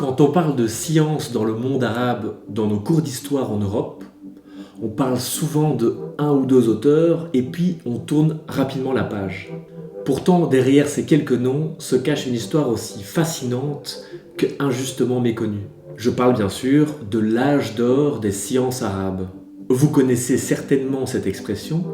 Quand on parle de science dans le monde arabe, dans nos cours d'histoire en Europe, on parle souvent de un ou deux auteurs et puis on tourne rapidement la page. Pourtant, derrière ces quelques noms se cache une histoire aussi fascinante que injustement méconnue. Je parle bien sûr de l'âge d'or des sciences arabes. Vous connaissez certainement cette expression,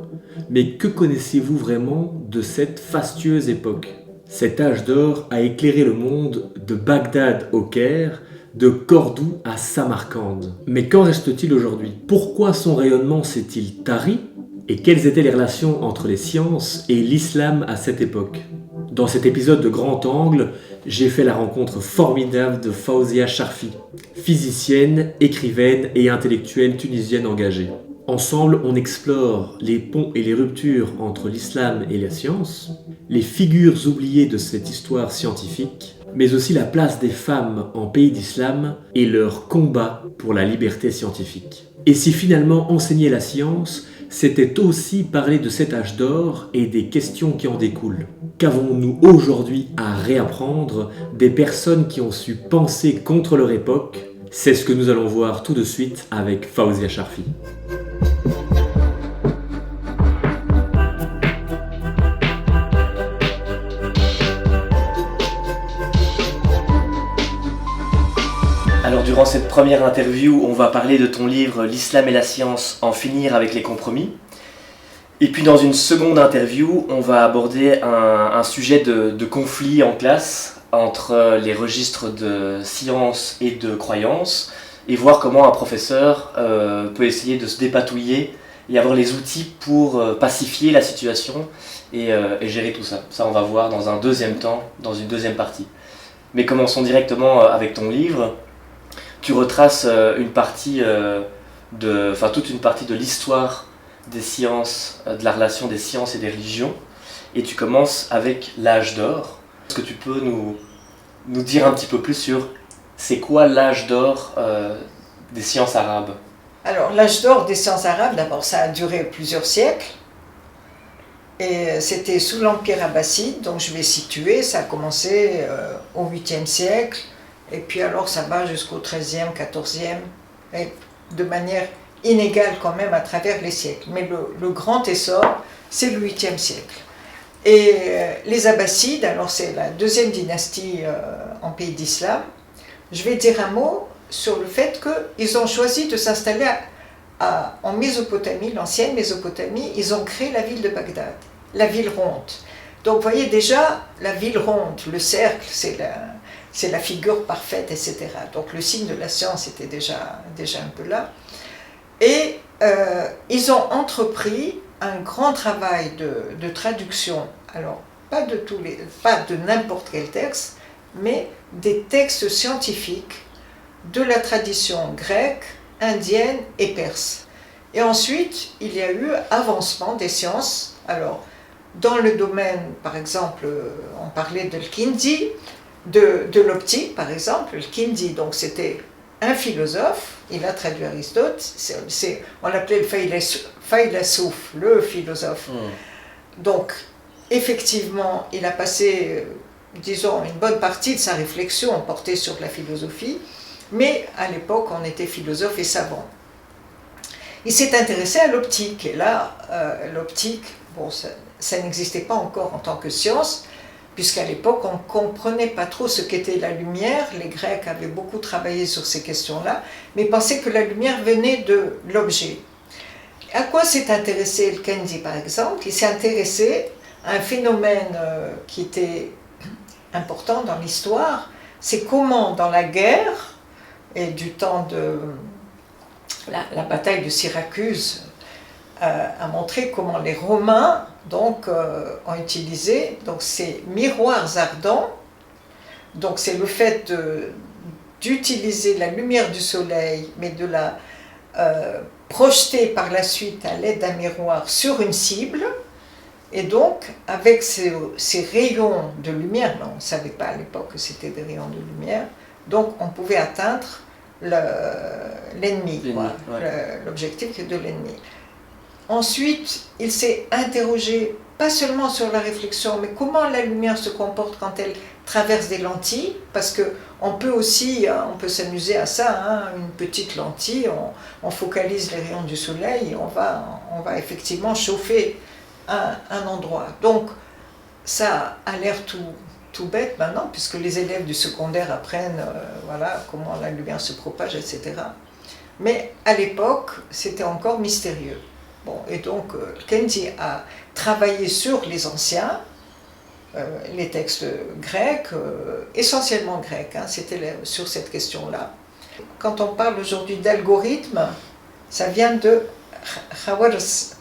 mais que connaissez-vous vraiment de cette fastueuse époque ? Cet âge d'or a éclairé le monde de Bagdad au Caire, de Cordoue à Samarcande. Mais qu'en reste-t-il aujourd'hui ? Pourquoi son rayonnement s'est-il tari ? Et quelles étaient les relations entre les sciences et l'islam à cette époque ? Dans cet épisode de Grand Angle, j'ai fait la rencontre formidable de Fawzia Charfi, physicienne, écrivaine et intellectuelle tunisienne engagée. Ensemble, on explore les ponts et les ruptures entre l'islam et la science, les figures oubliées de cette histoire scientifique, mais aussi la place des femmes en pays d'islam et leur combat pour la liberté scientifique. Et si finalement enseigner la science, c'était aussi parler de cet âge d'or et des questions qui en découlent. Qu'avons-nous aujourd'hui à réapprendre des personnes qui ont su penser contre leur époque ? C'est ce que nous allons voir tout de suite avec Fawzia Charfi. Alors durant cette première interview, on va parler de ton livre « L'islam et la science, en finir avec les compromis ». Et puis dans une seconde interview, on va aborder un sujet de conflit en classe entre les registres de science et de croyance et voir comment un professeur peut essayer de se dépatouiller et avoir les outils pour pacifier la situation et gérer tout ça. Ça on va voir dans un deuxième temps, dans une deuxième partie. Mais commençons directement avec ton livre. Tu retraces toute une partie de l'histoire des sciences, de la relation des sciences et des religions, et tu commences avec l'âge d'or. Est-ce que tu peux nous dire un petit peu plus sur c'est quoi l'âge d'or des sciences arabes ? Alors l'âge d'or des sciences arabes, d'abord ça a duré plusieurs siècles, et c'était sous l'Empire abbasside, donc je vais situer, ça a commencé au 8e siècle, et puis alors ça va jusqu'au 13e, 14e, et de manière inégale quand même à travers les siècles. Mais le grand essor, c'est le 8e siècle. Et les Abbassides, alors c'est la deuxième dynastie en pays d'islam, je vais dire un mot sur le fait qu'ils ont choisi de s'installer en Mésopotamie, l'ancienne Mésopotamie, ils ont créé la ville de Bagdad, la ville ronde. Donc vous voyez déjà, la ville ronde, le cercle, c'est la figure parfaite, etc. Donc le signe de la science était déjà un peu là. Et ils ont entrepris un grand travail de traduction, alors pas de n'importe quel texte, mais des textes scientifiques de la tradition grecque, indienne et perse. Et ensuite, il y a eu avancement des sciences. Alors, dans le domaine, par exemple, on parlait de l'Kindi, de l'optique, par exemple, le Kindi, donc c'était un philosophe, il a traduit Aristote, on l'appelait le Faylassouf, le philosophe. Donc, effectivement, il a passé, disons, une bonne partie de sa réflexion portée sur la philosophie, mais à l'époque, on était philosophe et savant. Il s'est intéressé à l'optique, et là, l'optique, bon, ça n'existait pas encore en tant que science, puisqu'à l'époque, on ne comprenait pas trop ce qu'était la lumière. Les Grecs avaient beaucoup travaillé sur ces questions-là, mais pensaient que la lumière venait de l'objet. À quoi s'est intéressé le Kendi, par exemple ? Il s'est intéressé à un phénomène qui était important dans l'histoire, c'est comment, dans la guerre, et du temps de la bataille de Syracuse, a montré comment les Romains ont utilisé ces miroirs ardents. Donc c'est le fait d'utiliser la lumière du soleil, mais de la projeter par la suite à l'aide d'un miroir sur une cible. Et donc, avec ces rayons de lumière, on ne savait pas à l'époque que c'était des rayons de lumière, donc on pouvait atteindre l'ennemi, ouais. l'objectif de l'ennemi. Ensuite, il s'est interrogé pas seulement sur la réflexion, mais comment la lumière se comporte quand elle traverse des lentilles, parce que on peut s'amuser à ça, hein, une petite lentille, on focalise les rayons du soleil et on va effectivement chauffer un endroit. Donc ça a l'air tout bête maintenant, puisque les élèves du secondaire apprennent voilà, comment la lumière se propage, etc. Mais à l'époque, c'était encore mystérieux. Bon, et donc Kendi a travaillé sur les anciens, les textes grecs, essentiellement grecs, hein, c'était sur cette question-là. Quand on parle aujourd'hui d'algorithme, ça vient de Khawarizm.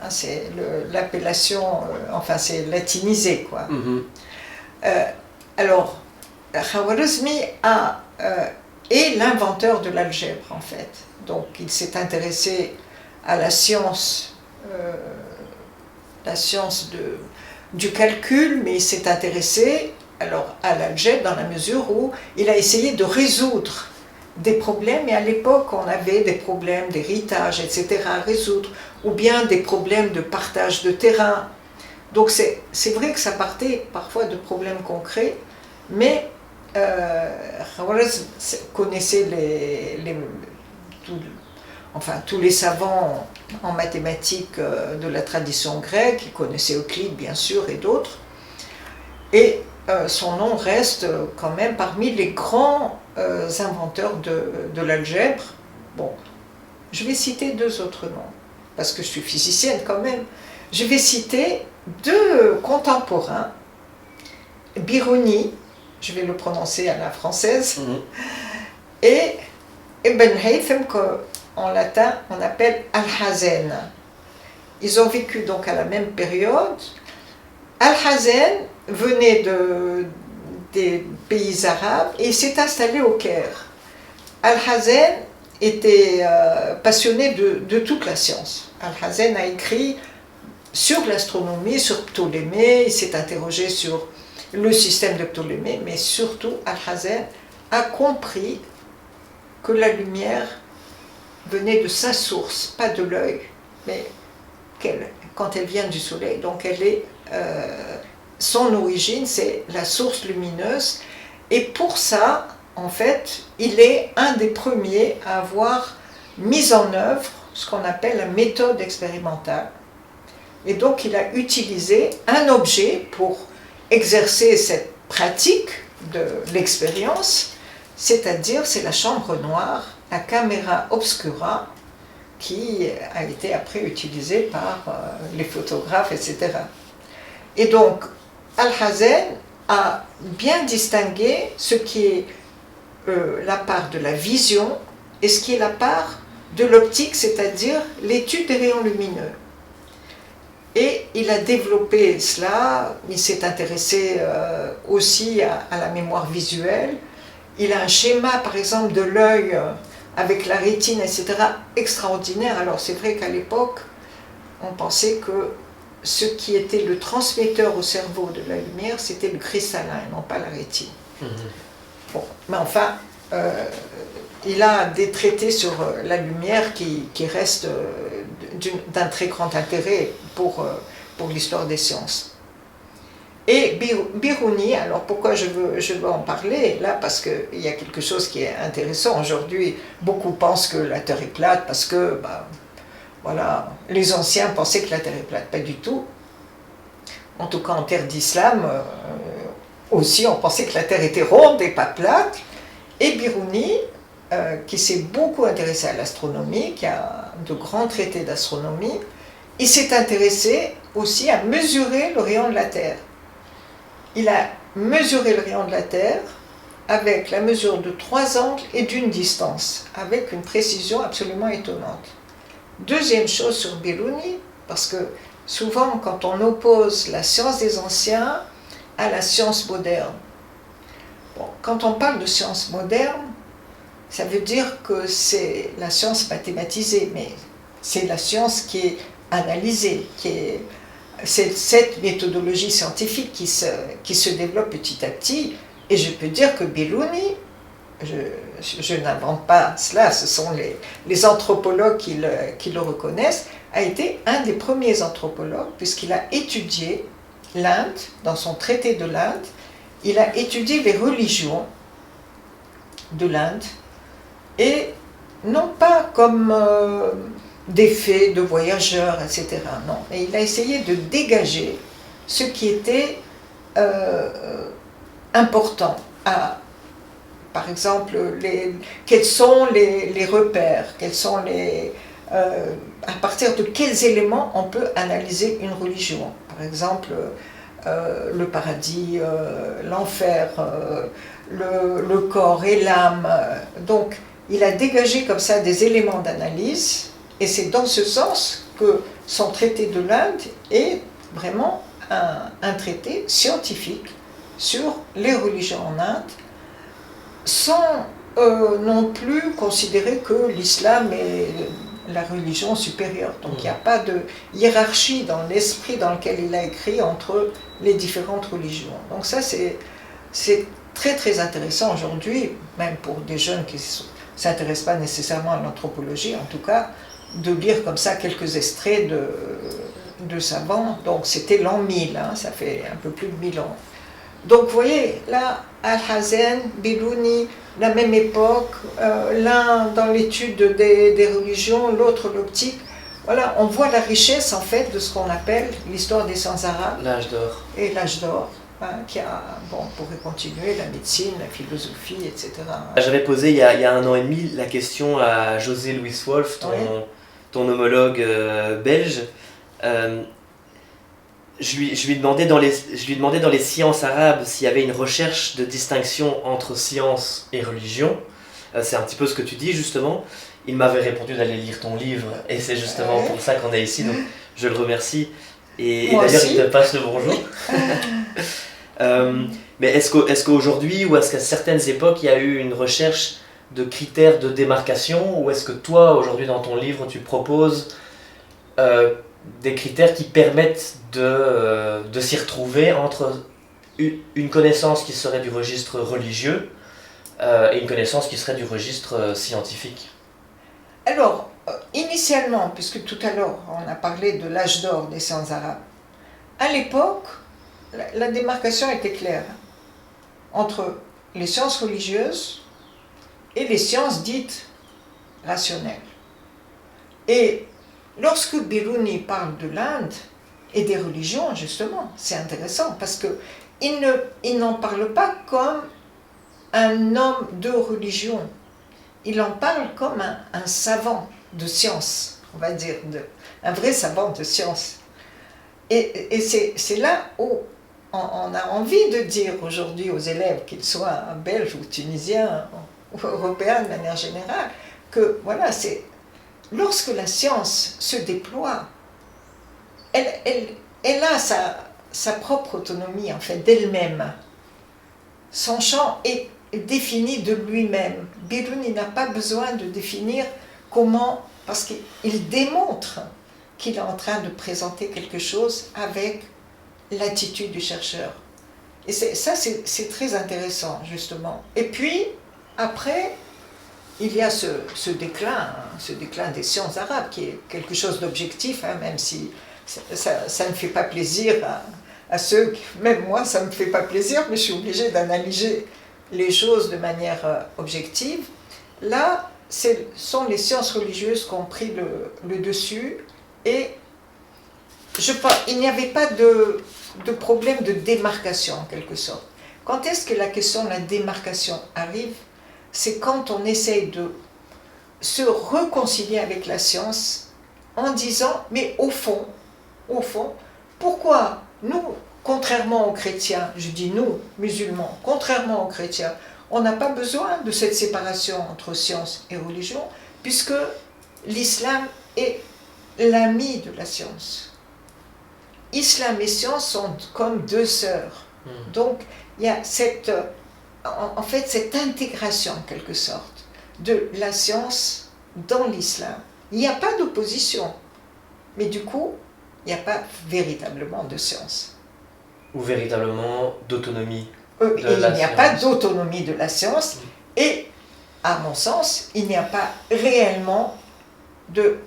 Hein, c'est l'appellation, enfin c'est latinisé, quoi. Alors, Khawarizmi est l'inventeur de l'algèbre, en fait. Donc, il s'est intéressé à la science du calcul, mais il s'est intéressé alors, à l'algèbre dans la mesure où il a essayé de résoudre des problèmes, et à l'époque on avait des problèmes d'héritage, etc. à résoudre, ou bien des problèmes de partage de terrain. Donc c'est vrai que ça partait parfois de problèmes concrets, mais Khawarizm connaissait tous les savants en mathématiques de la tradition grecque, il connaissait Euclide bien sûr et d'autres, et son nom reste quand même parmi les grands inventeurs de l'algèbre. Bon, je vais citer deux autres noms, parce que je suis physicienne quand même. Je vais citer deux contemporains, Biruni, je vais le prononcer à la française, et Ibn Haytham, qu'en latin on appelle Alhazen. Ils ont vécu donc à la même période. Alhazen venait des pays arabes et il s'est installé au Caire. Alhazen était passionné de toute la science. Alhazen a écrit sur l'astronomie, sur Ptolémée, il s'est interrogé sur le système de Ptolémée, mais surtout Alhazen a compris que la lumière venait de sa source, pas de l'œil, mais quand elle vient du soleil, donc elle est son origine, c'est la source lumineuse, et pour ça, en fait, il est un des premiers à avoir mis en œuvre ce qu'on appelle la méthode expérimentale. Et donc, il a utilisé un objet pour exercer cette pratique de l'expérience, c'est-à-dire, c'est la chambre noire, la camera obscura, qui a été après utilisée par les photographes, etc. Et donc, Alhazen a bien distingué ce qui est la part de la vision et ce qui est la part de l'optique, c'est-à-dire l'étude des rayons lumineux. Et il a développé cela, il s'est intéressé aussi à la mémoire visuelle. Il a un schéma, par exemple, de l'œil avec la rétine, etc., extraordinaire. Alors c'est vrai qu'à l'époque, on pensait que ce qui était le transmetteur au cerveau de la lumière, c'était le cristallin, et non pas la rétine. Bon, mais enfin, il a des traités sur la lumière qui restent d'un très grand intérêt pour l'histoire des sciences. Et Biruni, alors pourquoi je veux en parler là, parce qu'il y a quelque chose qui est intéressant. Aujourd'hui, beaucoup pensent que la Terre est plate parce que, voilà, les anciens pensaient que la Terre est plate, pas du tout. En tout cas, en terre d'islam, aussi, on pensait que la Terre était ronde et pas plate. Et Biruni, qui s'est beaucoup intéressé à l'astronomie, qui a de grands traités d'astronomie, il s'est intéressé aussi à mesurer le rayon de la Terre. Il a mesuré le rayon de la Terre avec la mesure de 3 angles et d'une distance, avec une précision absolument étonnante. Deuxième chose sur Biruni, parce que souvent quand on oppose la science des anciens à la science moderne, bon, quand on parle de science moderne, ça veut dire que c'est la science mathématisée, mais c'est la science qui est analysée, c'est cette méthodologie scientifique qui se développe petit à petit. Et je peux dire que Biruni je n'invente pas cela, ce sont les anthropologues qui le reconnaissent, a été un des premiers anthropologues, puisqu'il a étudié l'Inde, dans son traité de l'Inde, il a étudié les religions de l'Inde, et non pas comme des faits de voyageurs, etc. Non, mais il a essayé de dégager ce qui était important par exemple, quels sont les repères, à partir de quels éléments on peut analyser une religion. Par exemple, le paradis, l'enfer, le corps et l'âme. Donc, il a dégagé comme ça des éléments d'analyse, et c'est dans ce sens que son traité de l'Inde est vraiment un traité scientifique sur les religions en Inde, sans non plus considérer que l'islam est la religion supérieure. Donc il n'y a pas de hiérarchie dans l'esprit dans lequel il a écrit entre les différentes religions. Donc ça c'est très très intéressant aujourd'hui, même pour des jeunes qui ne s'intéressent pas nécessairement à l'anthropologie, en tout cas, de lire comme ça quelques extraits de savants. Donc c'était l'an 1000, hein, ça fait un peu plus de 1000 ans. Donc vous voyez, là, Alhazen, Biruni, la même époque, l'un dans l'étude des religions, l'autre l'optique. Voilà, on voit la richesse en fait de ce qu'on appelle l'histoire des sciences arabes. L'âge d'or. Et l'âge d'or, hein, qui a, bon, on pourrait continuer, la médecine, la philosophie, etc. J'avais posé il y a 1 an et demi la question à José Louis Wolff, ton homologue belge. Je lui demandais dans les sciences arabes s'il y avait une recherche de distinction entre science et religion. C'est un petit peu ce que tu dis justement. Il m'avait répondu d'aller lire ton livre, et c'est justement pour ça qu'on est ici, donc je le remercie. Et d'ailleurs il te passe le bonjour. Mais est-ce qu'aujourd'hui, ou est-ce qu'à certaines époques, il y a eu une recherche de critères de démarcation, ou est-ce que toi, aujourd'hui dans ton livre, tu proposes des critères qui permettent de s'y retrouver entre une connaissance qui serait du registre religieux et une connaissance qui serait du registre scientifique? Alors, initialement, puisque tout à l'heure on a parlé de l'âge d'or des sciences arabes, à l'époque, la démarcation était claire entre les sciences religieuses et les sciences dites rationnelles. Et lorsque Biruni parle de l'Inde et des religions, justement, c'est intéressant parce qu'il n'en parle pas comme un homme de religion. Il en parle comme un savant de science, on va dire, un vrai savant de science. Et c'est là où on a envie de dire aujourd'hui aux élèves, qu'ils soient belges ou tunisiens ou européens de manière générale, que voilà, lorsque la science se déploie, elle a sa propre autonomie en fait d'elle-même. Son champ est défini de lui-même. Biruni n'a pas besoin de définir comment, parce qu'il démontre qu'il est en train de présenter quelque chose avec l'attitude du chercheur. Et c'est très intéressant, justement. Et puis, après, il y a ce déclin des sciences arabes, qui est quelque chose d'objectif, hein, même si ça ne fait pas plaisir à ceux, même moi, ça ne me fait pas plaisir, mais je suis obligée d'analyser les choses de manière objective. Là, ce sont les sciences religieuses qui ont pris le dessus, et il n'y avait pas de problème de démarcation, en quelque sorte. Quand est-ce que la question de la démarcation arrive? C'est quand on essaye de se réconcilier avec la science en disant, mais au fond, pourquoi nous, contrairement aux chrétiens, je dis nous, musulmans, contrairement aux chrétiens, on n'a pas besoin de cette séparation entre science et religion, puisque l'islam est l'ami de la science. Islam et science sont comme deux sœurs. Donc, il y a cette intégration, en quelque sorte, de la science dans l'islam. Il n'y a pas d'opposition, mais du coup, il n'y a pas véritablement de science. Ou véritablement d'autonomie Il n'y a pas d'autonomie de la science, Et, à mon sens, il n'y a pas réellement de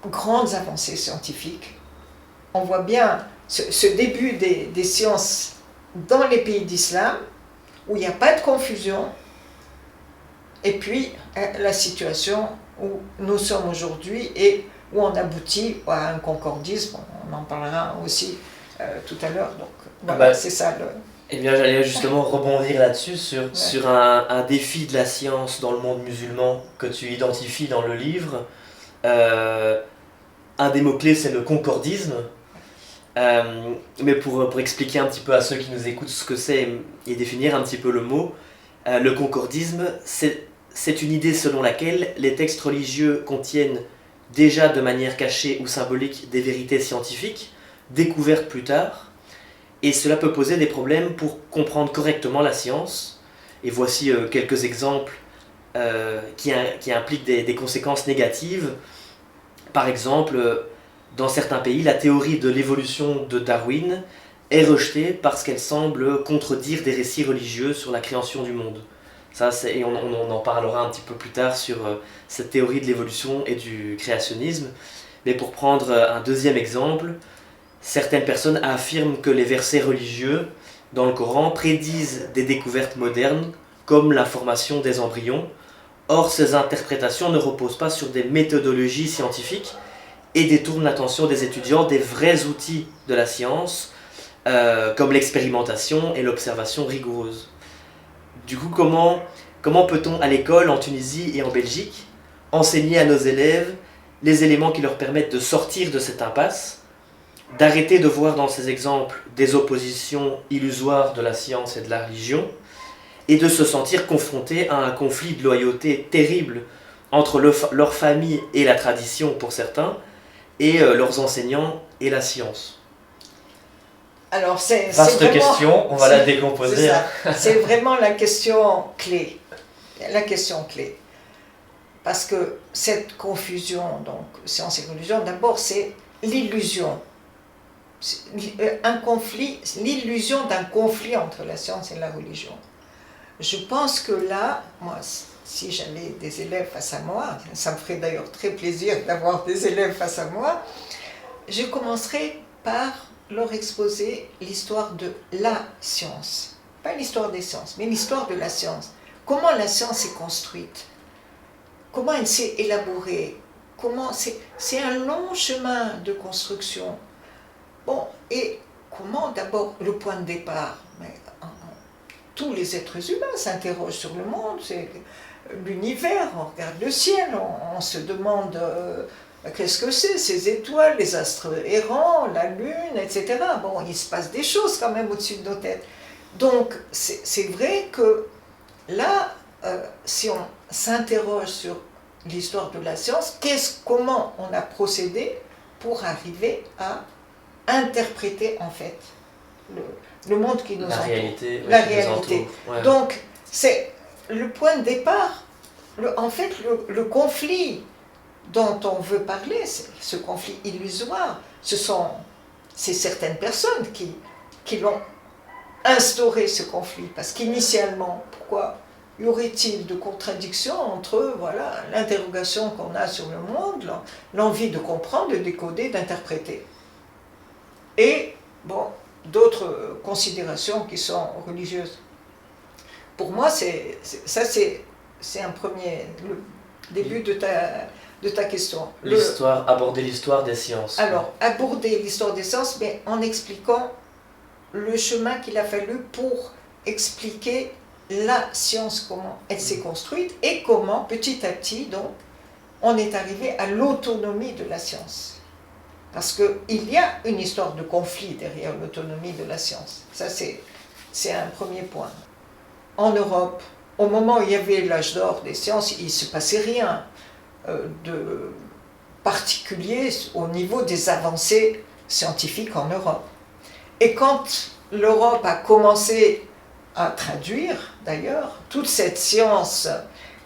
grandes avancées scientifiques. On voit bien ce début des sciences dans les pays d'islam, où il n'y a pas de confusion, et puis la situation où nous sommes aujourd'hui et où on aboutit à un concordisme, on en parlera aussi tout à l'heure. Donc voilà, c'est ça le... Eh bien, j'allais justement rebondir là-dessus, sur un défi de la science dans le monde musulman que tu identifies dans le livre. Un des mots-clés, c'est le concordisme. Mais pour expliquer un petit peu à ceux qui nous écoutent ce que c'est et définir un petit peu le mot, le concordisme, c'est une idée selon laquelle les textes religieux contiennent déjà de manière cachée ou symbolique des vérités scientifiques, découvertes plus tard, et cela peut poser des problèmes pour comprendre correctement la science. Et voici quelques exemples qui impliquent des conséquences négatives. Par exemple, dans certains pays, la théorie de l'évolution de Darwin est rejetée parce qu'elle semble contredire des récits religieux sur la création du monde. Et on en parlera un petit peu plus tard sur cette théorie de l'évolution et du créationnisme. Mais pour prendre un deuxième exemple, certaines personnes affirment que les versets religieux dans le Coran prédisent des découvertes modernes comme la formation des embryons. Or, ces interprétations ne reposent pas sur des méthodologies scientifiques et détournent l'attention des étudiants des vrais outils de la science, comme l'expérimentation et l'observation rigoureuse. Du coup, comment peut-on, à l'école, en Tunisie et en Belgique, enseigner à nos élèves les éléments qui leur permettent de sortir de cette impasse, d'arrêter de voir dans ces exemples des oppositions illusoires de la science et de la religion, et de se sentir confrontés à un conflit de loyauté terrible entre leur famille et la tradition pour certains, et leurs enseignants et la science. Alors vaste question, on va la décomposer. C'est vraiment la question clé. La question clé. Parce que cette confusion, donc science et religion, d'abord c'est l'illusion. L'illusion d'un conflit entre la science et la religion. Je pense que là, moi, si j'avais des élèves face à moi, ça me ferait d'ailleurs très plaisir d'avoir des élèves face à moi, je commencerai par leur exposer l'histoire de la science. Pas l'histoire des sciences, mais l'histoire de la science. Comment la science est construite, comment elle s'est élaborée, c'est un long chemin de construction. Bon, et comment d'abord le point de départ, tous les êtres humains s'interrogent sur le monde, c'est l'univers, on regarde le ciel, on se demande qu'est-ce que c'est, ces étoiles, les astres errants, la lune, etc. Bon, il se passe des choses quand même au-dessus de nos têtes. Donc, c'est vrai que là, si on s'interroge sur l'histoire de la science, comment on a procédé pour arriver à interpréter en fait le monde qui nous entoure. La réalité. Ouais. Donc, c'est le point de départ, le conflit dont on veut parler, ce conflit illusoire, c'est certaines personnes qui l'ont instauré ce conflit. Parce qu'initialement, pourquoi y aurait-il de contradiction entre l'interrogation qu'on a sur le monde, l'envie de comprendre, de décoder, d'interpréter, et d'autres considérations qui sont religieuses. Pour moi, c'est un premier début de ta question. Aborder l'histoire des sciences. Alors, aborder l'histoire des sciences, mais en expliquant le chemin qu'il a fallu pour expliquer la science, comment elle s'est construite et comment, petit à petit, donc, on est arrivé à l'autonomie de la science. Parce qu'il y a une histoire de conflit derrière l'autonomie de la science. Ça, c'est un premier point. En Europe, au moment où il y avait l'âge d'or des sciences, il ne se passait rien de particulier au niveau des avancées scientifiques en Europe. Et quand l'Europe a commencé à traduire, d'ailleurs, toute cette science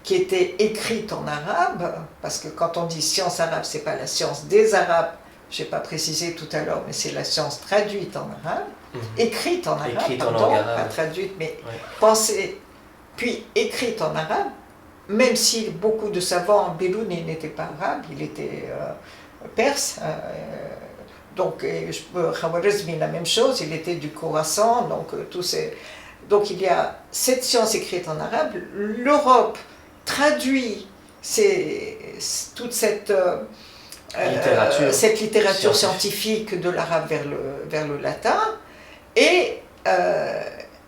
qui était écrite en arabe, parce que quand on dit science arabe, ce n'est pas la science des Arabes, je n'ai pas précisé tout à l'heure, mais c'est la science traduite en arabe, écrite en arabe, pas traduite, mais pensée puis écrite en arabe, même si beaucoup de savants, Biruni n'était pas arabe, il était perse. Donc, Khawarizmi, la même chose, il était du Khorasan, donc il y a cette science écrite en arabe. L'Europe traduit toute cette littérature scientifique de l'arabe vers le latin. Et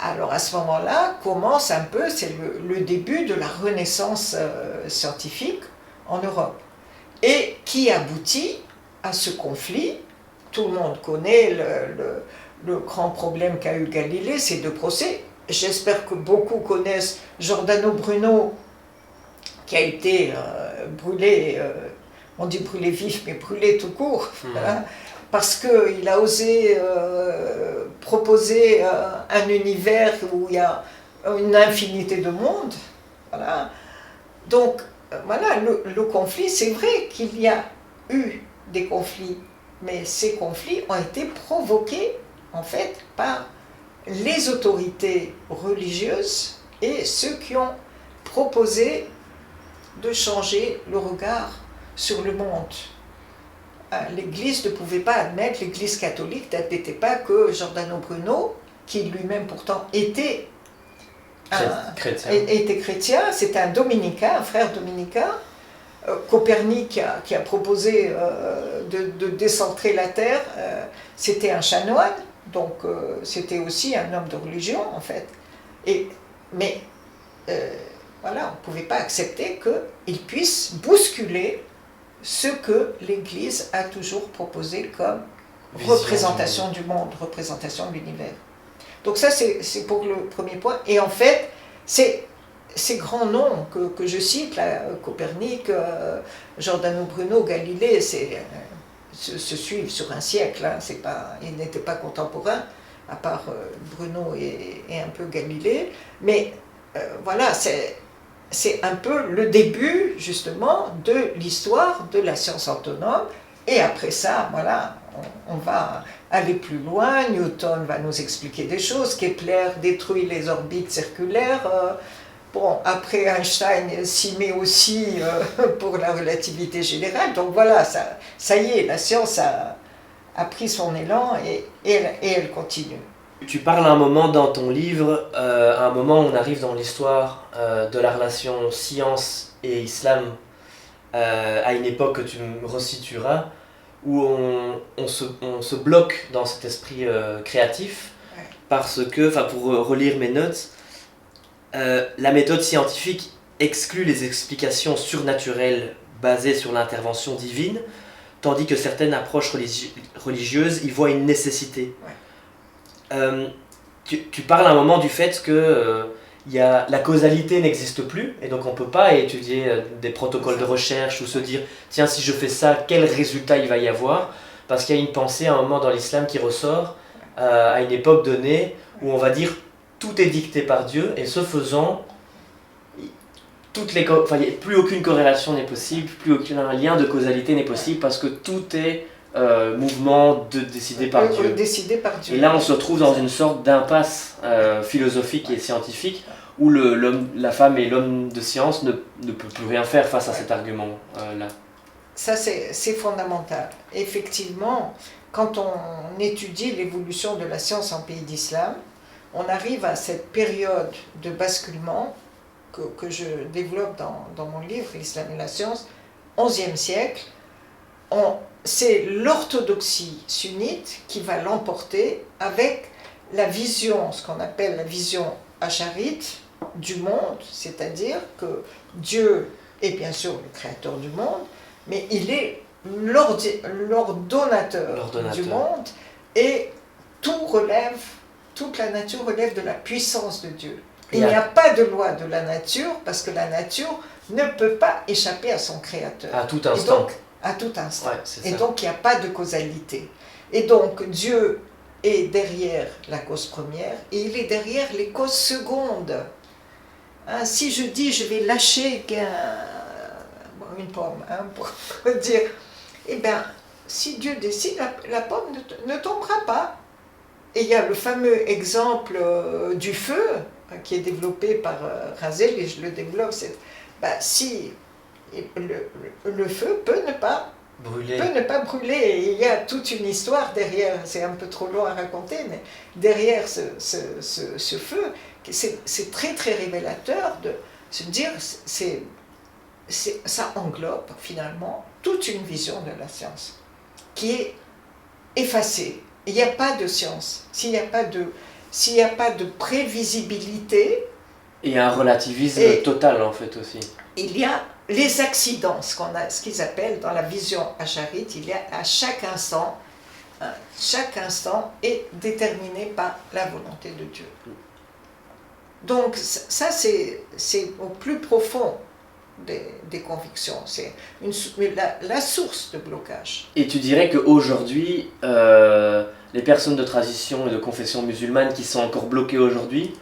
alors à ce moment-là commence un peu, c'est le début de la renaissance scientifique en Europe. Et qui aboutit à ce conflit. Tout le monde connaît le grand problème qu'a eu Galilée, ces deux procès. J'espère que beaucoup connaissent Giordano Bruno, qui a été brûlé, on dit brûlé vif, mais brûlé tout court, hein, parce qu'il a osé proposer un univers où il y a une infinité de mondes. Voilà. Donc, voilà, le conflit, c'est vrai qu'il y a eu des conflits, mais ces conflits ont été provoqués, en fait, par les autorités religieuses et ceux qui ont proposé de changer le regard sur le monde. L'Église ne pouvait pas admettre, l'Église catholique n'admettait pas que Giordano Bruno, qui lui-même pourtant était chrétien, c'était un dominicain, un frère dominicain, Copernic qui a proposé de décentrer la Terre, c'était un chanoine, donc c'était aussi un homme de religion en fait. Mais voilà, on ne pouvait pas accepter qu'il puisse bousculer ce que l'Église a toujours proposé comme représentation du monde, représentation de l'univers. Donc ça c'est pour le premier point. Et en fait, ces grands noms que je cite, là, Copernic, Giordano Bruno, Galilée, se suivent sur un siècle, hein, ils n'étaient pas contemporains, à part Bruno et un peu Galilée, mais voilà, c'est un peu le début justement de l'histoire de la science autonome, et après ça, voilà, on va aller plus loin, Newton va nous expliquer des choses, Kepler détruit les orbites circulaires, bon, après Einstein s'y met aussi pour la relativité générale, donc voilà, ça y est, la science a pris son élan et elle continue. Tu parles à un moment dans ton livre, à un moment où on arrive dans l'histoire de la relation science et islam, à une époque que tu me resitueras, où on se bloque dans cet esprit créatif, parce que, pour relire mes notes, la méthode scientifique exclut les explications surnaturelles basées sur l'intervention divine, tandis que certaines approches religieuses y voient une nécessité. Tu parles à un moment du fait que la causalité n'existe plus, et donc on ne peut pas étudier des protocoles de recherche ou se dire tiens, si je fais ça, quel résultat il va y avoir, parce qu'il y a une pensée à un moment dans l'islam qui ressort à une époque donnée où on va dire tout est dicté par Dieu, et ce faisant, plus aucune corrélation n'est possible, plus aucun lien de causalité n'est possible, parce que tout est mouvement décidé par Dieu. Et là, on se retrouve dans une sorte d'impasse philosophique et scientifique, où la femme et l'homme de science ne peut plus rien faire face à cet argument-là. Ça, c'est fondamental. Effectivement, quand on étudie l'évolution de la science en pays d'islam, on arrive à cette période de basculement que je développe dans mon livre « L'islam et la science », 11e siècle. C'est l'orthodoxie sunnite qui va l'emporter avec la vision, ce qu'on appelle la vision acharite du monde, c'est-à-dire que Dieu est bien sûr le créateur du monde, mais il est l'ordonnateur du monde, et toute la nature relève de la puissance de Dieu. Il n'y a pas de loi de la nature, parce que la nature ne peut pas échapper à son créateur. À tout instant. À tout instant. Ouais, et donc il n'y a pas de causalité. Et donc Dieu est derrière la cause première, et il est derrière les causes secondes. Hein, si je dis je vais lâcher une pomme, hein, pour dire, eh bien, si Dieu décide, la pomme ne tombera pas. Et il y a le fameux exemple du feu, qui est développé par Razel, et je le développe, c'est si le feu peut ne pas brûler. Et il y a toute une histoire derrière, c'est un peu trop long à raconter, mais derrière ce feu, c'est très très révélateur de se dire, ça englobe finalement toute une vision de la science qui est effacée. Il n'y a pas de science. S'il n'y a pas de prévisibilité... Et un relativisme total en fait aussi. Il y a les accidents, ce qu'ils appellent dans la vision acharite, il y a à chaque instant est déterminé par la volonté de Dieu. Donc ça c'est au plus profond des convictions, c'est la source de blocage. Et tu dirais qu'aujourd'hui, les personnes de tradition et de confession musulmane qui sont encore bloquées aujourd'hui,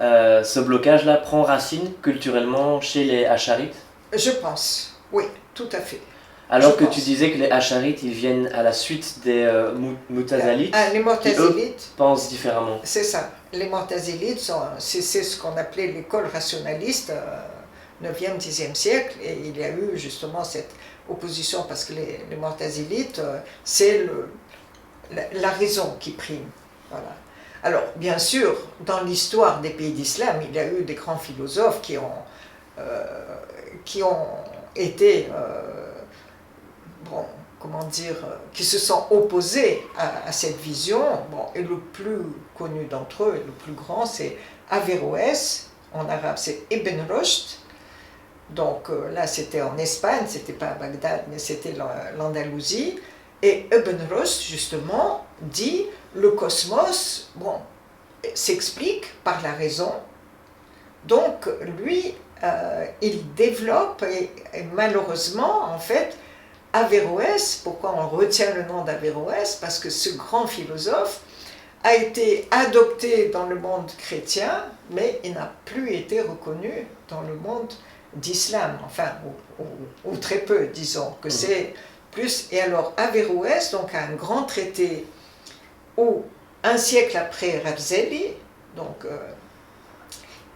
ce blocage-là prend racine culturellement chez les Hacharites? Je pense, oui, tout à fait. Alors que tu disais que les Hacharites, ils viennent à la suite des Mu'tazilites, les Mu'tazilites, qui eux pensent différemment. C'est ça. Les Mu'tazilites, c'est ce qu'on appelait l'école rationaliste, 9e, 10e siècle, et il y a eu justement cette opposition parce que les Mu'tazilites, c'est la raison qui prime. Voilà. Alors, bien sûr, dans l'histoire des pays d'islam, il y a eu des grands philosophes qui ont été, qui se sont opposés à cette vision. Bon, et le plus connu d'entre eux, le plus grand, c'est Averroès, en arabe c'est Ibn Rushd. Donc là, c'était en Espagne, c'était pas à Bagdad, mais c'était l'Andalousie. Et Ibn Rushd, justement, dit le cosmos, s'explique par la raison. Donc, lui, il développe, et malheureusement, en fait, Averroès, pourquoi on retient le nom d'Averroès? Parce que ce grand philosophe a été adopté dans le monde chrétien, mais il n'a plus été reconnu dans le monde d'islam, enfin, ou très peu, disons, que c'est plus. Et alors, Averroès, donc, a un grand traité où, un siècle après Razeli, donc,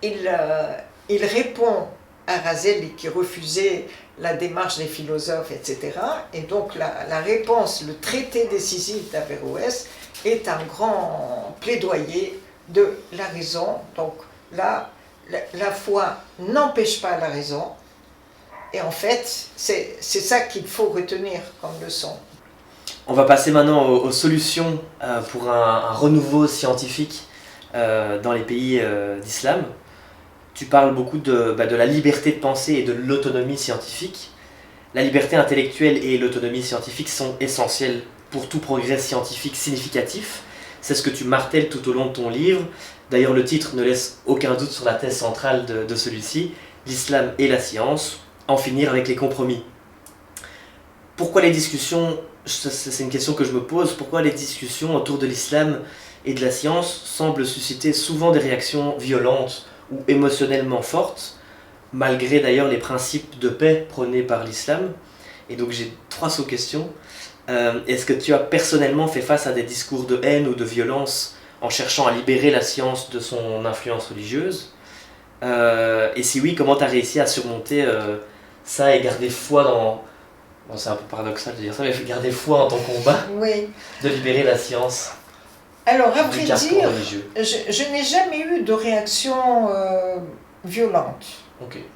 il répond à Razeli qui refusait la démarche des philosophes, etc. Et donc, la réponse, le traité décisif d'Averroès, est un grand plaidoyer de la raison. Donc, là, la foi n'empêche pas la raison. Et en fait, c'est ça qu'il faut retenir comme leçon. On va passer maintenant aux solutions pour un renouveau scientifique dans les pays d'islam. Tu parles beaucoup de la liberté de penser et de l'autonomie scientifique. La liberté intellectuelle et l'autonomie scientifique sont essentielles pour tout progrès scientifique significatif. C'est ce que tu martèles tout au long de ton livre. D'ailleurs, le titre ne laisse aucun doute sur la thèse centrale de celui-ci, l'islam et la science, en finir avec les compromis. Pourquoi les discussions, c'est une question que je me pose, pourquoi les discussions autour de l'islam et de la science semblent susciter souvent des réactions violentes ou émotionnellement fortes, malgré d'ailleurs les principes de paix prônés par l'islam? Et donc j'ai 3 sous-questions. Est-ce que tu as personnellement fait face à des discours de haine ou de violence en cherchant à libérer la science de son influence religieuse? Et si oui, comment tu as réussi à surmonter ça et garder foi dans... Bon, c'est un peu paradoxal de dire ça, mais garder foi en ton combat de libérer la science. Alors, à vrai dire, je n'ai jamais eu de réaction violente. Okay.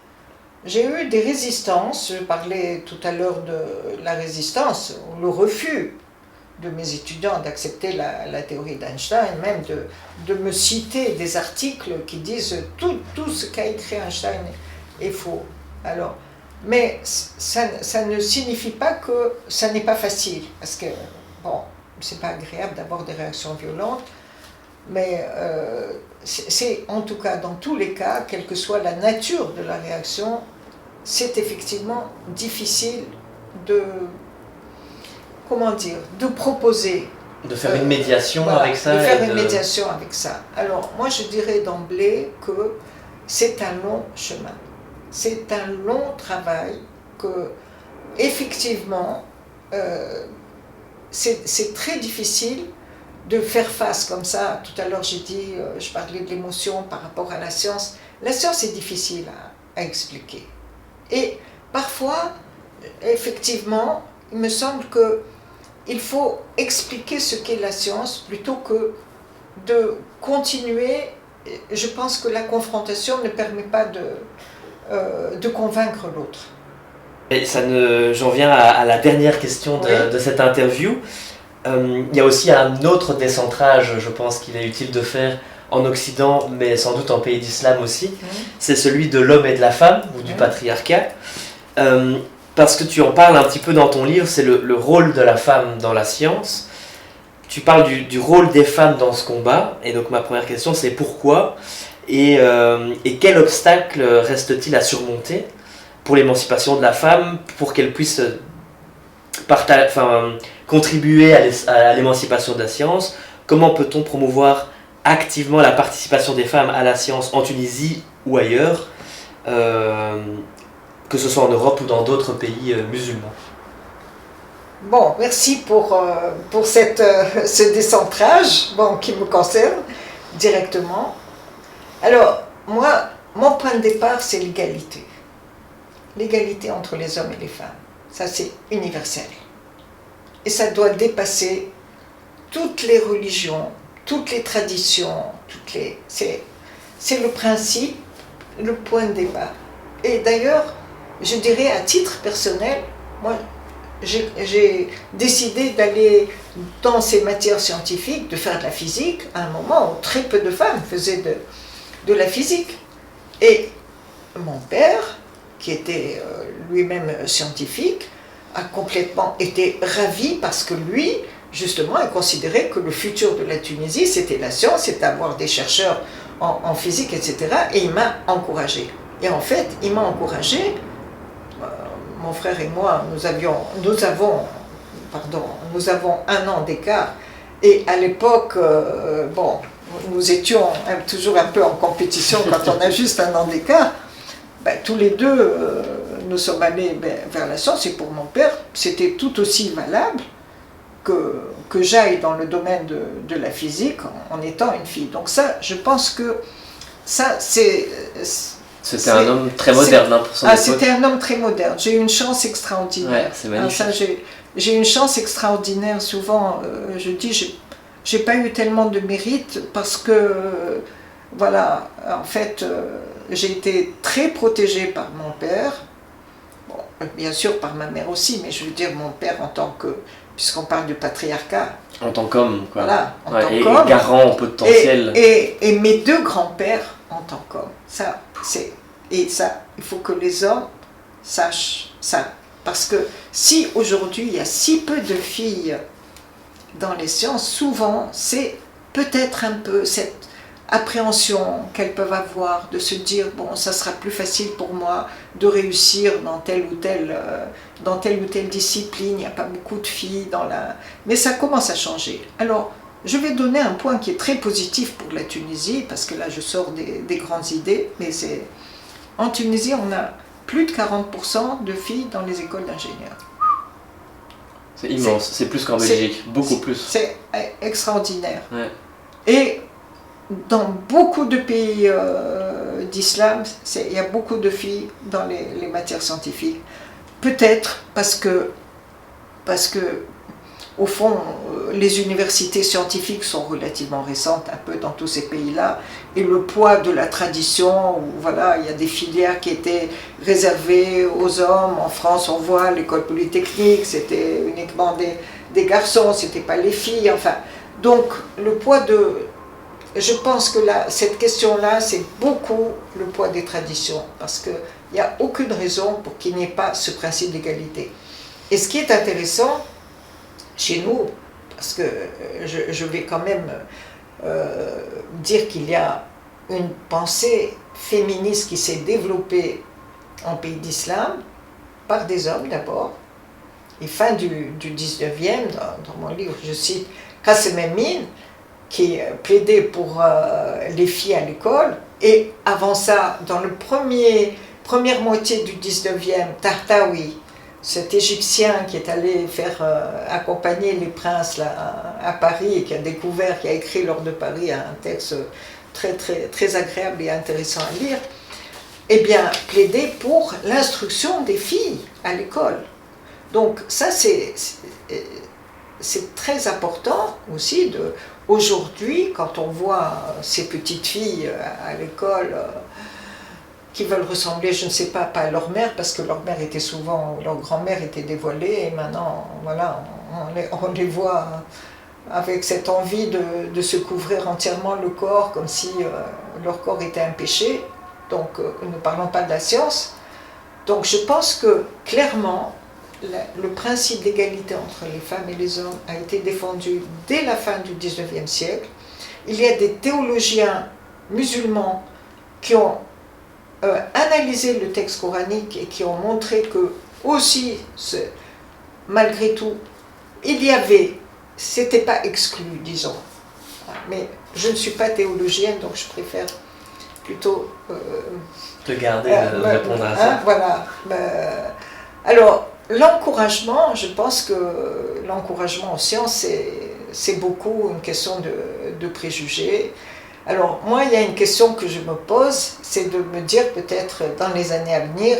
J'ai eu des résistances, je parlais tout à l'heure de la résistance, le refus de mes étudiants d'accepter la théorie d'Einstein, même de me citer des articles qui disent tout ce qu'a écrit Einstein est faux. Alors, mais ça ne signifie pas que ça n'est pas facile, parce que, bon, c'est pas agréable d'avoir des réactions violentes, mais c'est en tout cas, dans tous les cas, quelle que soit la nature de la réaction, c'est effectivement difficile de proposer. De faire une médiation avec ça. De faire une médiation avec ça. Alors, moi, je dirais d'emblée que c'est un long chemin. C'est un long travail que, effectivement, c'est très difficile de faire face comme ça. Tout à l'heure, j'ai dit, je parlais de l'émotion par rapport à la science. La science est difficile à expliquer. Et parfois, effectivement, il me semble qu'il faut expliquer ce qu'est la science plutôt que de continuer. Je pense que la confrontation ne permet pas de convaincre l'autre. Et j'en viens à la dernière question de cette interview. Il y a aussi un autre décentrage, je pense qu'il est utile de faire en Occident, mais sans doute en pays d'islam aussi. C'est celui de l'homme et de la femme, ou du patriarcat. Parce que tu en parles un petit peu dans ton livre, c'est le rôle de la femme dans la science. Tu parles du rôle des femmes dans ce combat, et donc ma première question c'est pourquoi et quel obstacle reste-t-il à surmonter pour l'émancipation de la femme, pour qu'elle puisse contribuer à l'émancipation de la science? Comment peut-on promouvoir activement la participation des femmes à la science en Tunisie ou ailleurs, que ce soit en Europe ou dans d'autres pays musulmans? Bon, merci pour ce décentrage qui me concerne directement. Alors, moi, mon point de départ, c'est l'égalité. L'égalité entre les hommes et les femmes. Ça, c'est universel. Et ça doit dépasser toutes les religions, toutes les traditions, c'est le principe, le point de départ. Et d'ailleurs, je dirais à titre personnel, moi, j'ai décidé d'aller dans ces matières scientifiques, de faire de la physique, à un moment où très peu de femmes faisaient de la physique. Et mon père, qui était lui-même scientifique, a complètement été ravi parce que lui, justement, il considérait que le futur de la Tunisie, c'était la science, c'était avoir des chercheurs en physique, etc. Et il m'a encouragé. Et en fait, il m'a encouragé. Mon frère et moi, nous avons 1 an d'écart. Et à l'époque, nous étions toujours un peu en compétition quand on a juste 1 an d'écart. Tous les deux, nous sommes allés vers la science. Et pour mon père, c'était tout aussi valable que j'aille dans le domaine de la physique en étant une fille. Donc ça, je pense que ça, C'était un homme très moderne pour son époque. C'était un homme très moderne. J'ai eu une chance extraordinaire. Ouais, c'est magnifique. J'ai eu une chance extraordinaire. Souvent, je dis, j'ai pas eu tellement de mérite parce que, voilà, en fait, j'ai été très protégée par mon père. Bon, bien sûr par ma mère aussi, mais je veux dire mon père en tant que, puisqu'on parle du patriarcat. En tant qu'homme, quoi. Voilà, en tant et qu'homme. Garant en potentiel. Et mes 2 grands-pères en tant qu'hommes. Et ça, il faut que les hommes sachent ça. Parce que si aujourd'hui il y a si peu de filles dans les sciences, souvent c'est peut-être un peu cette appréhension qu'elles peuvent avoir de se dire bon, ça sera plus facile pour moi de réussir dans telle ou telle discipline, il n'y a pas beaucoup de filles mais ça commence à changer. Alors, je vais donner un point qui est très positif pour la Tunisie, parce que là je sors des grandes idées, mais en Tunisie on a plus de 40% de filles dans les écoles d'ingénieurs. C'est immense, c'est plus qu'en Belgique, beaucoup plus. C'est extraordinaire. Ouais. Et dans beaucoup de pays d'islam, il y a beaucoup de filles dans les matières scientifiques. Peut-être parce que au fond, les universités scientifiques sont relativement récentes, un peu dans tous ces pays-là, et le poids de la tradition, où voilà, il y a des filières qui étaient réservées aux hommes. En France, on voit l'école polytechnique, c'était uniquement des garçons, c'était pas les filles. Enfin, donc le poids je pense que cette question-là, c'est beaucoup le poids des traditions, parce qu'il n'y a aucune raison pour qu'il n'y ait pas ce principe d'égalité. Et ce qui est intéressant chez nous, parce que je vais quand même dire qu'il y a une pensée féministe qui s'est développée en pays d'islam, par des hommes d'abord, et fin du 19e, dans mon livre, je cite Qasim Emine, qui plaidait pour les filles à l'école, et avant ça, dans la première moitié du 19e, Tahtawi, cet Égyptien qui est allé faire accompagner les princes là, à Paris et qui a écrit lors de Paris un texte très, très, très agréable et intéressant à lire, eh bien, plaider pour l'instruction des filles à l'école. Donc ça, c'est très important aussi. Aujourd'hui, quand on voit ces petites filles à l'école qui veulent ressembler, je ne sais pas à leur mère, parce que leur mère était souvent, leur grand-mère était dévoilée, et maintenant, voilà, on les voit avec cette envie de se couvrir entièrement le corps, comme si leur corps était un péché. Donc, ne parlons pas de la science. Donc, je pense que, clairement, le principe d'égalité entre les femmes et les hommes a été défendu dès la fin du XIXe siècle. Il y a des théologiens musulmans qui ont analysé le texte coranique et qui ont montré que, aussi, malgré tout, il y avait, c'était pas exclu, disons. Mais je ne suis pas théologienne, donc je préfère plutôt te garder de répondre à ça. Voilà. Alors, l'encouragement, je pense que l'encouragement en sciences, c'est beaucoup une question de préjugés. Alors, moi, il y a une question que je me pose, c'est de me dire peut-être dans les années à venir,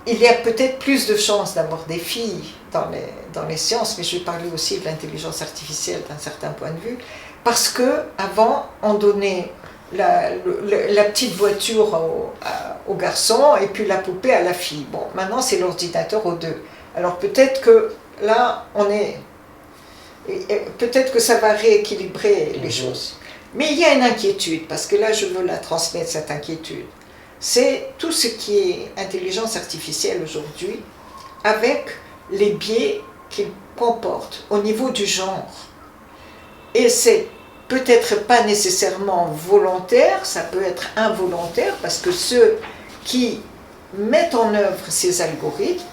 il y a peut-être plus de chances d'avoir des filles dans les sciences, mais je vais parler aussi de l'intelligence artificielle d'un certain point de vue, parce qu'avant, on donnait la petite voiture au garçon et puis la poupée à la fille. Bon, maintenant c'est l'ordinateur aux deux. Alors peut-être que là, peut-être que ça va rééquilibrer les choses. Mais il y a une inquiétude, parce que là je veux la transmettre, cette inquiétude. C'est tout ce qui est intelligence artificielle aujourd'hui, avec les biais qu'il comporte au niveau du genre. Et c'est peut-être pas nécessairement volontaire, ça peut être involontaire, parce que ceux qui mettent en œuvre ces algorithmes,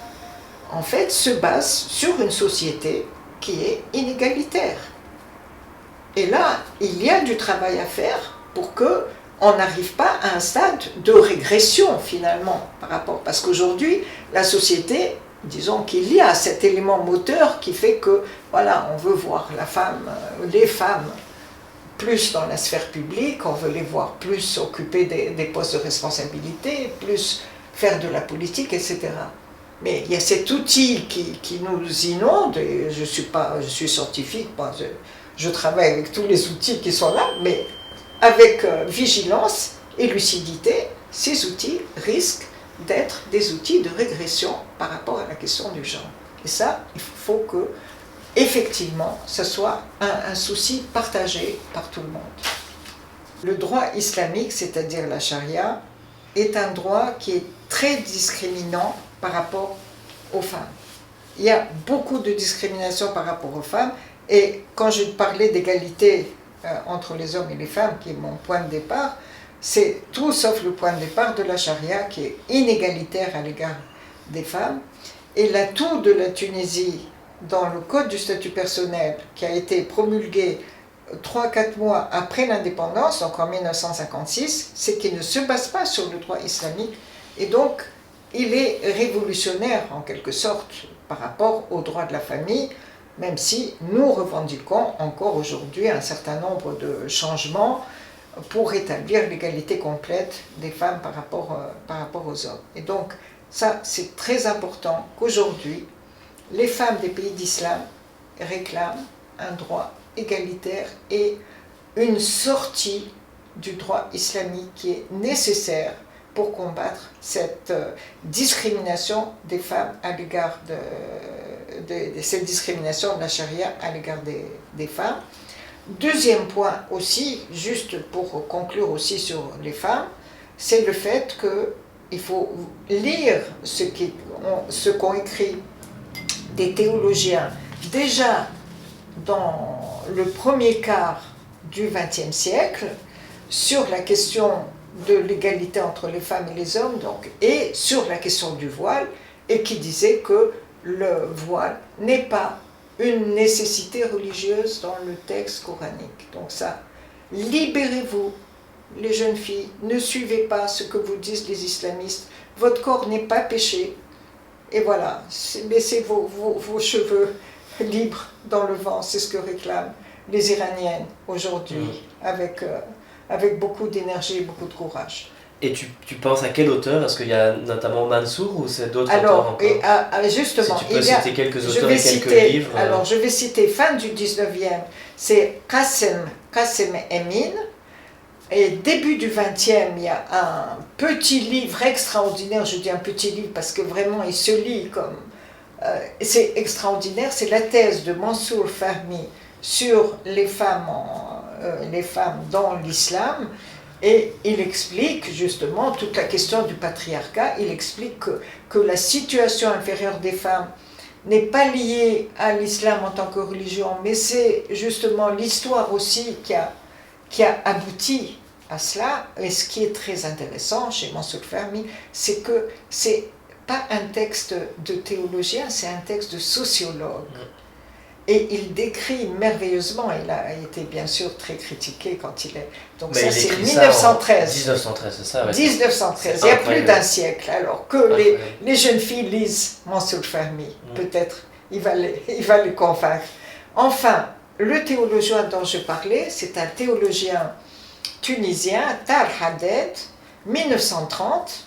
en fait, se basent sur une société qui est inégalitaire. Et là, il y a du travail à faire pour qu'on n'arrive pas à un stade de régression, finalement, par rapport. Parce qu'aujourd'hui, la société, disons qu'il y a cet élément moteur qui fait que, voilà, on veut voir les femmes, plus dans la sphère publique, on veut les voir plus occuper des postes de responsabilité, plus faire de la politique, etc. Mais il y a cet outil qui nous inonde, et je suis scientifique, je travaille avec tous les outils qui sont là, mais avec vigilance et lucidité, ces outils risquent d'être des outils de régression par rapport à la question du genre. Et ça, il faut que effectivement, ce soit un souci partagé par tout le monde. Le droit islamique, c'est-à-dire la charia, est un droit qui est très discriminant par rapport aux femmes. Il y a beaucoup de discrimination par rapport aux femmes, et quand je parlais d'égalité entre les hommes et les femmes, qui est mon point de départ, c'est tout sauf le point de départ de la charia qui est inégalitaire à l'égard des femmes. Et l'atout de la Tunisie dans le code du statut personnel qui a été promulgué 3-4 mois après l'indépendance, donc en 1956, c'est qu'il ne se base pas sur le droit islamique, et donc il est révolutionnaire en quelque sorte par rapport au droit de la famille, même si nous revendiquons encore aujourd'hui un certain nombre de changements pour rétablir l'égalité complète des femmes par rapport aux hommes. Et donc ça, c'est très important qu'aujourd'hui, les femmes des pays d'islam réclament un droit égalitaire et une sortie du droit islamique qui est nécessaire pour combattre cette discrimination des femmes à l'égard de cette discrimination de la charia à l'égard des femmes. Deuxième point aussi, juste pour conclure aussi sur les femmes, c'est le fait qu'il faut lire ce qu'ont écrit des théologiens déjà dans le premier quart du XXe siècle sur la question de l'égalité entre les femmes et les hommes, donc, et sur la question du voile, et qui disait que le voile n'est pas une nécessité religieuse dans le texte coranique. Donc ça, libérez-vous, les jeunes filles, ne suivez pas ce que vous disent les islamistes, votre corps n'est pas péché, Et voilà, laissez vos cheveux libres dans le vent, c'est ce que réclament les Iraniennes aujourd'hui, avec beaucoup d'énergie et beaucoup de courage. Et tu penses à quel auteur? Est-ce qu'il y a notamment Mansour ou c'est d'autres auteurs Alors, encore? justement, Si tu peux citer quelques auteurs et quelques livres. Alors, je vais citer fin du 19e, c'est Qassem Emin. Et début du 20e, il y a un petit livre extraordinaire, je dis un petit livre parce que vraiment il se lit comme... c'est extraordinaire, c'est la thèse de Mansour Fahmy sur les femmes dans l'islam. Et il explique justement toute la question du patriarcat, il explique que la situation inférieure des femmes n'est pas liée à l'islam en tant que religion, mais c'est justement l'histoire aussi qui a abouti à cela. Et ce qui est très intéressant chez Mansour Fahmy, c'est que c'est pas un texte de théologien, c'est un texte de sociologue. Et il décrit merveilleusement, il a été bien sûr très critiqué quand il est... Donc mais ça c'est 1913. 1913, c'est ça, ouais. 1913, il y a plus d'un siècle. Alors que les jeunes filles lisent Mansour Fahmy, peut-être il va les convaincre. Enfin, le théologien dont je parlais, c'est un théologien tunisien, Tal Haddad, 1930,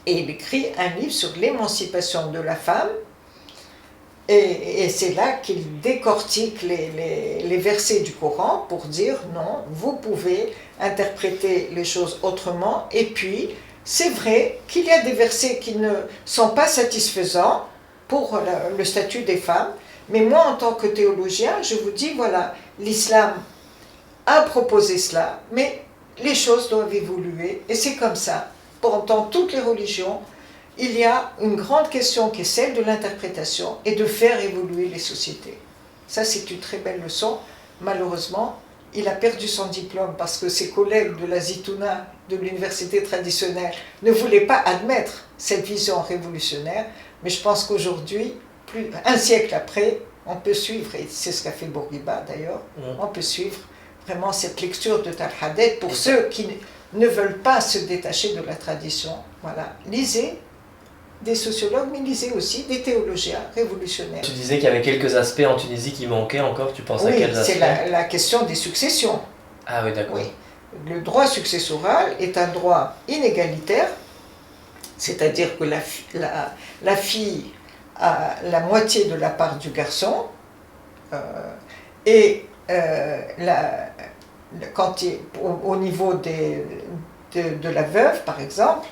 et il écrit un livre sur l'émancipation de la femme. Et c'est là qu'il décortique les versets du Coran pour dire non, vous pouvez interpréter les choses autrement. Et puis, c'est vrai qu'il y a des versets qui ne sont pas satisfaisants pour le statut des femmes. Mais moi, en tant que théologien, je vous dis, voilà, l'islam a proposé cela, mais les choses doivent évoluer. Et c'est comme ça. Dans toutes les religions, il y a une grande question qui est celle de l'interprétation et de faire évoluer les sociétés. Ça, c'est une très belle leçon. Malheureusement, il a perdu son diplôme parce que ses collègues de la Zitouna, de l'université traditionnelle, ne voulaient pas admettre cette vision révolutionnaire. Mais je pense qu'aujourd'hui, un siècle après, on peut suivre, et c'est ce qu'a fait Bourguiba d'ailleurs, on peut suivre vraiment cette lecture de Tal Haddad pour ceux qui ne veulent pas se détacher de la tradition. Voilà, lisez des sociologues, mais lisez aussi des théologiens révolutionnaires. Tu disais qu'il y avait quelques aspects en Tunisie qui manquaient encore, tu penses à quels aspects? C'est la question des successions. Ah oui, d'accord. Oui. Le droit successoral est un droit inégalitaire, c'est-à-dire que la fille a la moitié de la part du garçon, au niveau de la veuve, par exemple,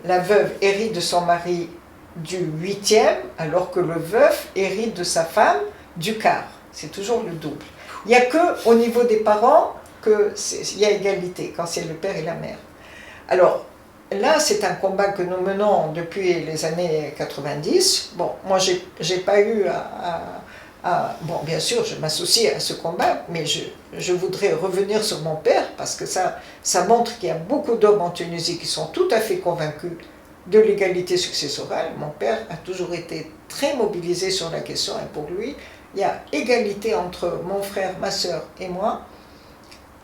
la veuve hérite de son mari du 8e, alors que le veuf hérite de sa femme du quart. C'est toujours le double. Il n'y a qu'au niveau des parents qu'il y a égalité, quand c'est le père et la mère. Alors, là, c'est un combat que nous menons depuis les années 90. Bon, moi, j'ai pas eu bon, bien sûr, je m'associe à ce combat, mais je voudrais revenir sur mon père, parce que ça montre qu'il y a beaucoup d'hommes en Tunisie qui sont tout à fait convaincus de l'égalité successorale. Mon père a toujours été très mobilisé sur la question, et pour lui, il y a égalité entre mon frère, ma soeur et moi.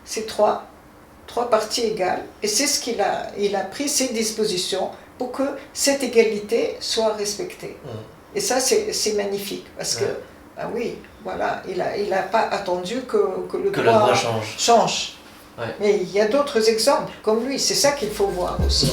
C'est trois parties égales, et c'est ce qu'il a pris ses dispositions pour que cette égalité soit respectée. Et ça, c'est magnifique, parce que ah oui, voilà, il n'a pas attendu que le droit change. Mais il y a d'autres exemples comme lui, c'est ça qu'il faut voir aussi.